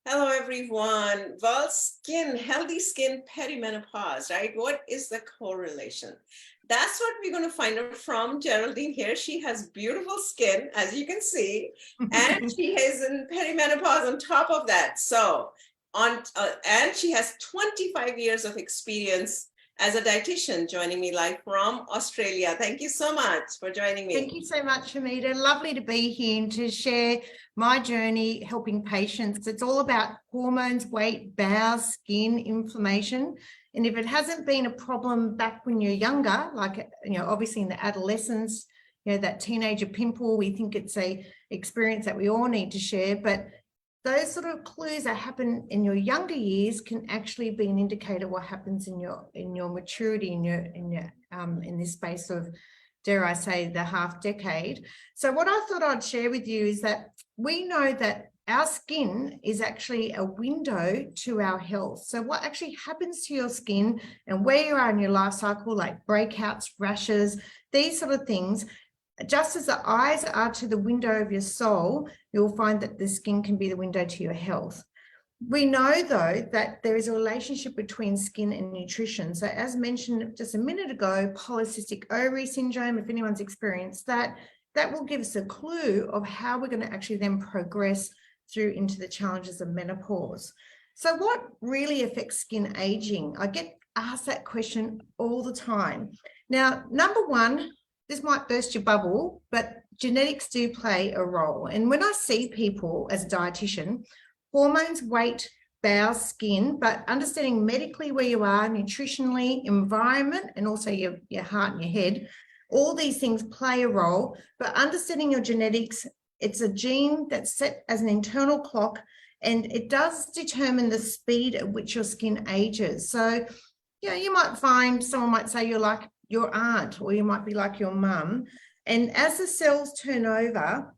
Hello, everyone. Well, healthy skin, perimenopause, right? What is the correlation? That's what we're going to find out from Geraldine here. She has beautiful skin, as you can see, and she is in perimenopause on top of that. And she has 25 years of experience as a dietitian, joining me live from Australia. Thank you so much for joining me. Thank you so much, Hamida. Lovely to be here and to share my journey helping patients. It's all about hormones, weight, bowels, skin, inflammation. And if it hasn't been a problem back when you're younger, like, obviously in the adolescence, that teenager pimple, we think it's a experience that we all need to share. But those sort of clues that happen in your younger years can actually be an indicator what happens in your maturity in this space of, dare I say, the half decade. So what I thought I'd share with you is that we know that our skin is actually a window to our health. So what actually happens to your skin and where you are in your life cycle, like breakouts, rashes, these sort of things, just as the eyes are to the window of your soul, you'll find that the skin can be the window to your health. We know, though, that there is a relationship between skin and nutrition. So as mentioned just a minute ago, polycystic ovary syndrome, if anyone's experienced that, that will give us a clue of how we're going to actually then progress through into the challenges of menopause. So what really affects skin aging? I get asked that question all the time. Now, number one, this might burst your bubble, but genetics do play a role. And when I see people as a dietitian, hormones, weight, bowel, skin, but understanding medically where you are, nutritionally, environment, and also your heart and your head, all these things play a role. But understanding your genetics, it's a gene that's set as an internal clock, and it does determine the speed at which your skin ages. So, you might find someone might say you're like your aunt, or you might be like your mum. And as the cells turn over,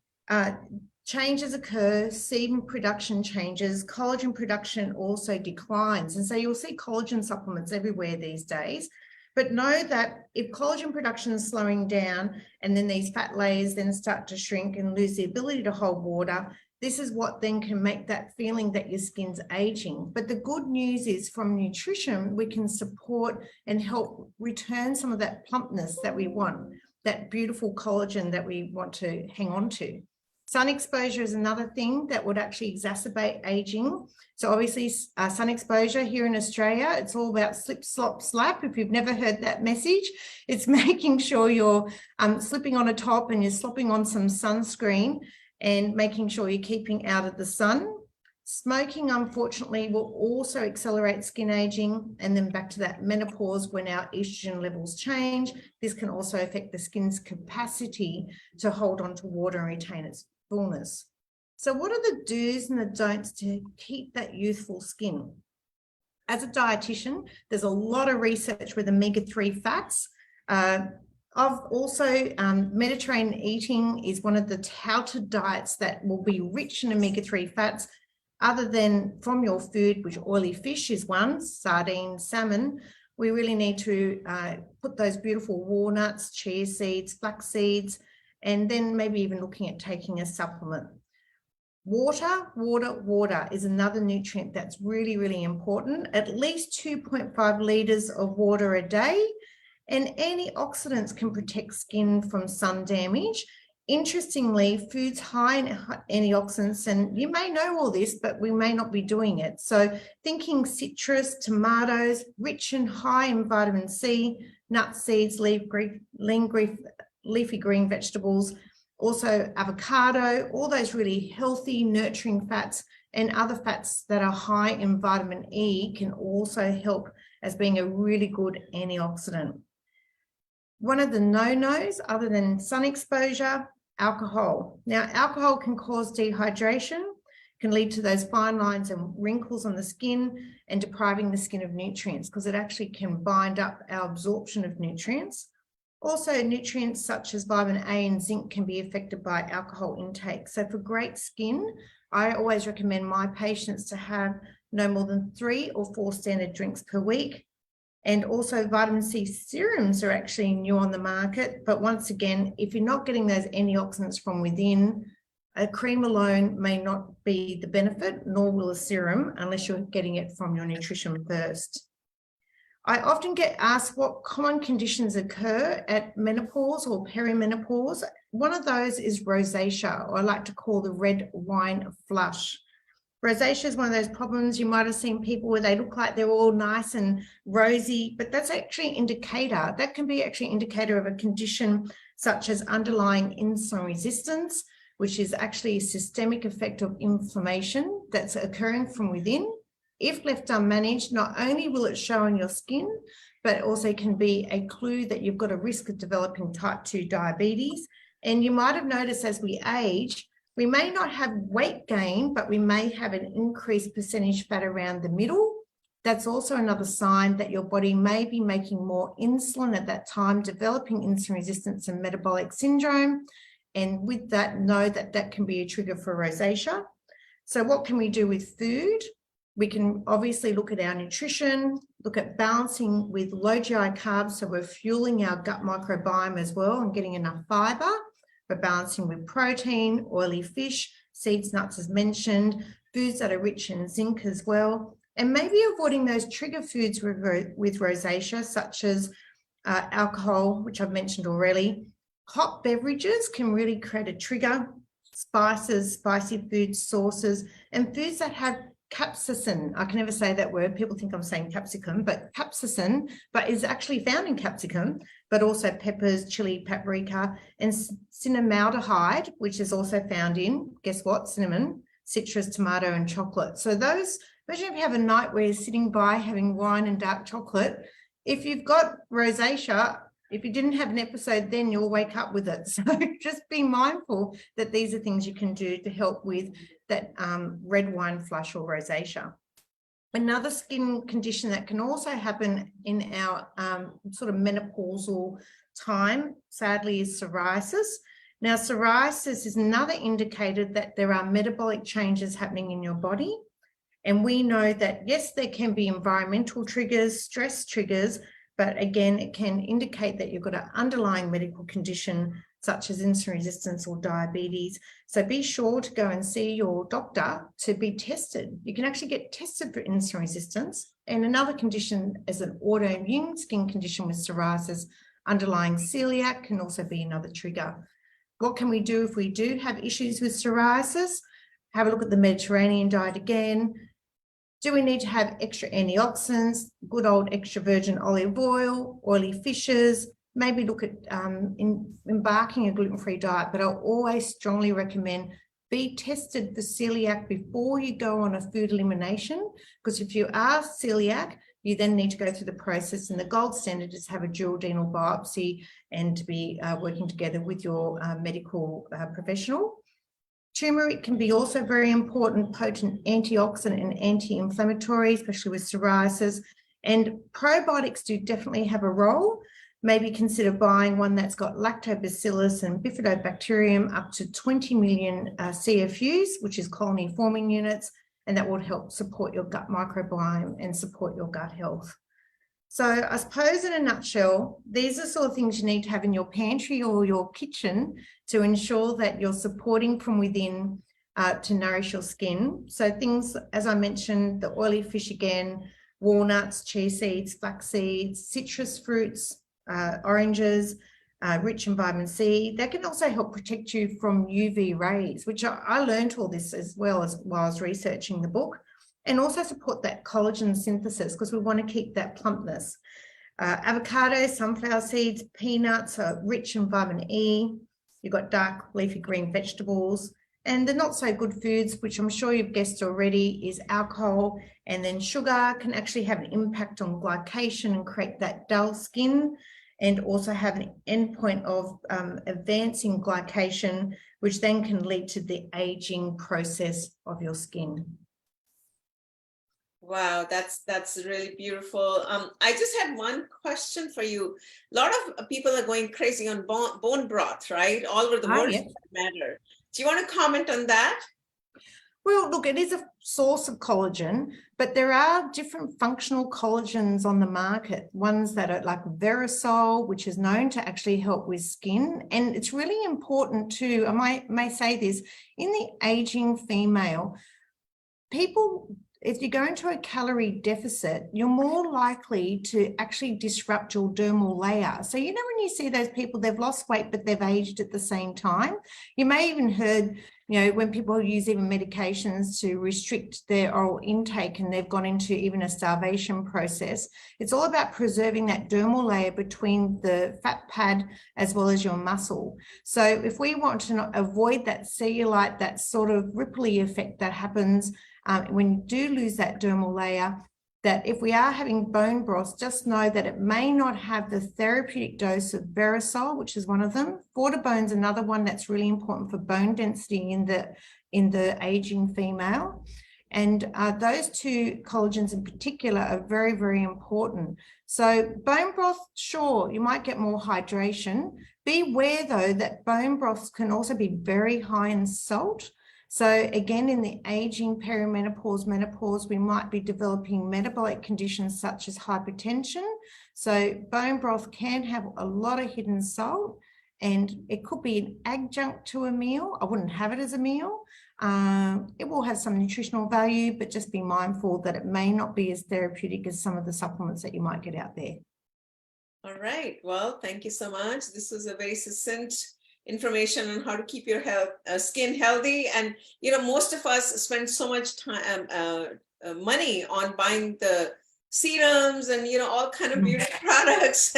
changes occur, sebum production changes, collagen production also declines. And so you'll see collagen supplements everywhere these days. But know that if collagen production is slowing down and then these fat layers then start to shrink and lose the ability to hold water, this is what then can make that feeling that your skin's aging. But the good news is from nutrition, we can support and help return some of that plumpness that we want, that beautiful collagen that we want to hang on to. Sun exposure is another thing that would actually exacerbate aging. So obviously sun exposure here in Australia, it's all about slip, slop, slap. If you've never heard that message, it's making sure you're slipping on a top and you're slopping on some sunscreen and making sure you're keeping out of the sun. Smoking, unfortunately, will also accelerate skin aging, and then back to that menopause when our estrogen levels change. This can also affect the skin's capacity to hold on to water and retain its fullness. So what are the do's and the don'ts to keep that youthful skin? As a dietitian, there's a lot of research with omega-3 fats. I've also, Mediterranean eating is one of the touted diets that will be rich in omega-3 fats, other than from your food, which oily fish is one, sardines, salmon. We really need to put those beautiful walnuts, chia seeds, flax seeds, and then maybe even looking at taking a supplement. Water is another nutrient that's really, really important. At least 2.5 litres of water a day. And antioxidants can protect skin from sun damage. Interestingly, foods high in antioxidants, and you may know all this, but we may not be doing it. So thinking citrus, tomatoes, rich and high in vitamin C, nuts, seeds, leafy green vegetables, also avocado, all those really healthy, nurturing fats, and other fats that are high in vitamin E can also help as being a really good antioxidant. One of the no-nos, other than sun exposure, alcohol. Now, alcohol can cause dehydration, can lead to those fine lines and wrinkles on the skin and depriving the skin of nutrients because it actually can bind up our absorption of nutrients. Also, nutrients such as vitamin A and zinc can be affected by alcohol intake. So for great skin, I always recommend my patients to have no more than 3 or 4 standard drinks per week. And also vitamin C serums are actually new on the market. But once again, if you're not getting those antioxidants from within, A cream alone may not be the benefit, nor will a serum, unless you're getting it from your nutrition first. I often get asked what common conditions occur at menopause or perimenopause. One of those is rosacea, or I like to call the red wine flush. Rosacea is one of those problems you might have seen people where they look like they're all nice and rosy, but that's actually an indicator. That can be actually an indicator of a condition such as underlying insulin resistance, which is actually a systemic effect of inflammation that's occurring from within. If left unmanaged, not only will it show on your skin, but it also can be a clue that you've got a risk of developing type 2 diabetes. And you might have noticed as we age, we may not have weight gain, but we may have an increased percentage fat around the middle. That's also another sign that your body may be making more insulin at that time, developing insulin resistance and metabolic syndrome. And with that, know that that can be a trigger for rosacea. So what can we do with food? We can obviously look at our nutrition, look at balancing with low GI carbs, so we're fueling our gut microbiome as well and getting enough fiber. We're balancing with protein, oily fish, seeds, nuts as mentioned, foods that are rich in zinc as well, and maybe avoiding those trigger foods with rosacea, such as alcohol, which I've mentioned already. Hot beverages can really create a trigger, spices, spicy foods, sauces, and foods that have capsaicin. I can never say that word. People think I'm saying capsicum, but capsaicin, but is actually found in capsicum, but also peppers, chili, paprika, and cinnamaldehyde, which is also found in, guess what, cinnamon, citrus, tomato, and chocolate. So those, imagine if you have a night where you're sitting by having wine and dark chocolate. If you've got rosacea, if you didn't have an episode, then you'll wake up with it. So just be mindful that these are things you can do to help with that red wine flush or rosacea. Another skin condition that can also happen in our sort of menopausal time, sadly, is psoriasis. Now, psoriasis is another indicator that there are metabolic changes happening in your body. And we know that, yes, there can be environmental triggers, stress triggers, but again, it can indicate that you've got an underlying medical condition such as insulin resistance or diabetes. So be sure to go and see your doctor to be tested. You can actually get tested for insulin resistance. And another condition is an autoimmune skin condition with psoriasis. Underlying celiac can also be another trigger. What can we do if we do have issues with psoriasis? Have a look at the Mediterranean diet again. Do we need to have extra antioxidants, good old extra virgin olive oil, oily fishes? Maybe look at embarking a gluten-free diet, but I'll always strongly recommend be tested for celiac before you go on a food elimination, because if you are celiac, you then need to go through the process, and the gold standard is to have a duodenal biopsy and to be working together with your medical professional. Turmeric can be also very important, potent antioxidant and anti-inflammatory, especially with psoriasis. And probiotics do definitely have a role. Maybe consider buying one that's got lactobacillus and bifidobacterium up to 20 million CFUs, which is colony forming units, and that will help support your gut microbiome and support your gut health. So I suppose in a nutshell, these are sort of things you need to have in your pantry or your kitchen to ensure that you're supporting from within to nourish your skin. So things, as I mentioned, the oily fish again, walnuts, chia seeds, flax seeds, citrus fruits, oranges, rich in vitamin C. That can also help protect you from UV rays, which I learned all this as well as while I was researching the book. And also support that collagen synthesis, because we want to keep that plumpness. Avocado, sunflower seeds, peanuts are rich in vitamin E. You've got dark leafy green vegetables. And the not so good foods, which I'm sure you've guessed already, is alcohol. And then sugar can actually have an impact on glycation and create that dull skin, and also have an endpoint of advancing glycation, which then can lead to the aging process of your skin. Wow, that's really beautiful. I just had one question for you. A lot of people are going crazy on bone broth, right? All over the world, Yeah. for that matter. Do you want to comment on that? Well, look, it is a source of collagen, but there are different functional collagens on the market, ones that are like Verisol, which is known to actually help with skin. And it's really important too, I may say this, in the aging female, people, if you go into a calorie deficit, you're more likely to actually disrupt your dermal layer. So, you know, when you see those people, they've lost weight, but they've aged at the same time. You may even heard, you know, when people use even medications to restrict their oral intake and they've gone into even a starvation process. It's all about preserving that dermal layer between the fat pad as well as your muscle. So if we want to avoid that cellulite, that sort of ripply effect that happens when you do lose that dermal layer, that if we are having bone broth, just know that it may not have the therapeutic dose of Verisol, which is one of them. Fortibone's another one that's really important for bone density in the aging female. And those two collagens in particular are very, very important. So bone broth, sure, you might get more hydration. Beware though that bone broths can also be very high in salt. So again, in the aging, perimenopause, menopause, we might be developing metabolic conditions such as hypertension. So bone broth can have a lot of hidden salt, and it could be an adjunct to a meal. I wouldn't have it as a meal. It will have some nutritional value, but just be mindful that it may not be as therapeutic as some of the supplements that you might get out there. All right. Well, thank you so much. This was a very succinct information on how to keep your skin healthy. And, you know, most of us spend so much time, money on buying the serums and, you know, all kind of beauty products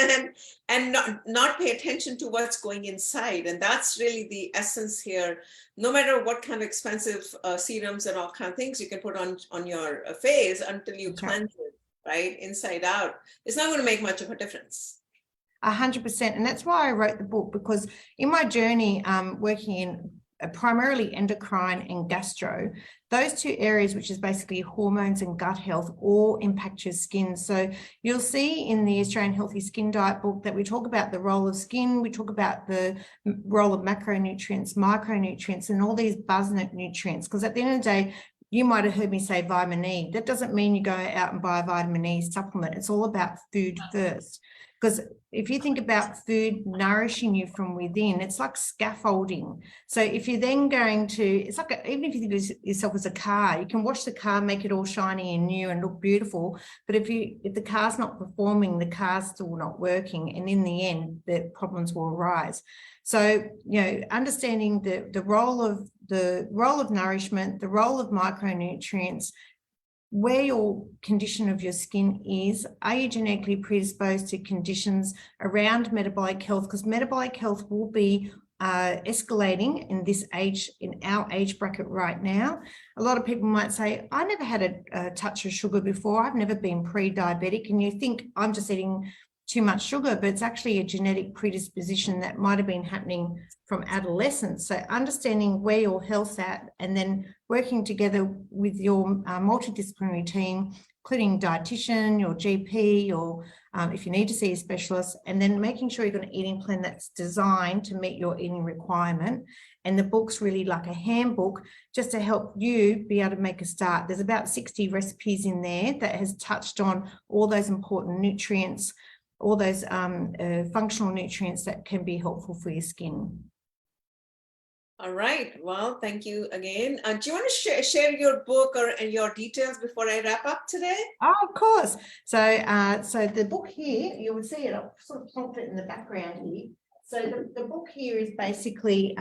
and not pay attention to what's going inside. And that's really the essence here. No matter what kind of expensive serums and all kind of things you can put on your face until you cleanse it, right, inside out, it's not going to make much of a difference. 100%. And that's why I wrote the book, because in my journey working in primarily endocrine and gastro, those two areas, which is basically hormones and gut health, all impact your skin. So you'll see in the Australian Healthy Skin Diet book that we talk about the role of skin, we talk about the role of macronutrients, micronutrients, and all these buzz nutrients, because at the end of the day, you might have heard me say vitamin E. That doesn't mean you go out and buy a vitamin E supplement. It's all about food first. Because if you think about food nourishing you from within, it's like scaffolding. So if you're then going to, it's like, even if you think of yourself as a car, you can wash the car, make it all shiny and new and look beautiful. But if the car's not performing, the car's still not working. And in the end, the problems will arise. So, you know, understanding the role of nourishment, the role of micronutrients, where your condition of your skin is, are you genetically predisposed to conditions around metabolic health? Because metabolic health will be escalating in our age bracket right now. A lot of people might say, I never had a touch of sugar before. I've never been pre-diabetic. And you think I'm just eating too much sugar, but it's actually a genetic predisposition that might have been happening from adolescence. So understanding where your health's at and then working together with your multidisciplinary team, including dietitian, your GP, or if you need to see a specialist, and then making sure you've got an eating plan that's designed to meet your eating requirement. And the book's really like a handbook just to help you be able to make a start. There's about 60 recipes in there that has touched on all those important nutrients, all those functional nutrients that can be helpful for your skin. All right. Well, thank you again. Do you want to share your book or your details before I wrap up today? Oh, of course. So the book here, you will see it. I'll sort of plonk it in the background here. So the book here is basically,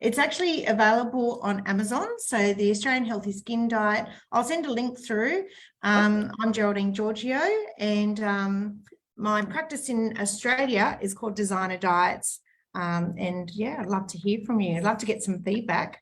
it's actually available on Amazon. So the Australian Healthy Skin Diet. I'll send a link through. I'm Geraldine Georgeou, and my practice in Australia is called Designer Diets. And yeah, I'd love to hear from you. I'd love to get some feedback.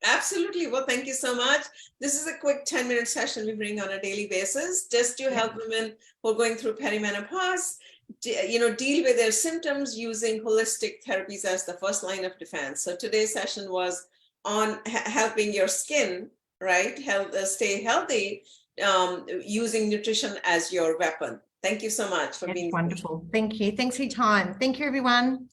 Absolutely. Well, thank you so much. This is a quick 10-minute session we bring on a daily basis just to help women who are going through perimenopause, you know, deal with their symptoms using holistic therapies as the first line of defense. So today's session was on helping your skin, right? Stay healthy, using nutrition as your weapon. Thank you so much for being wonderful. Thank you. Thanks for your time. Thank you, everyone.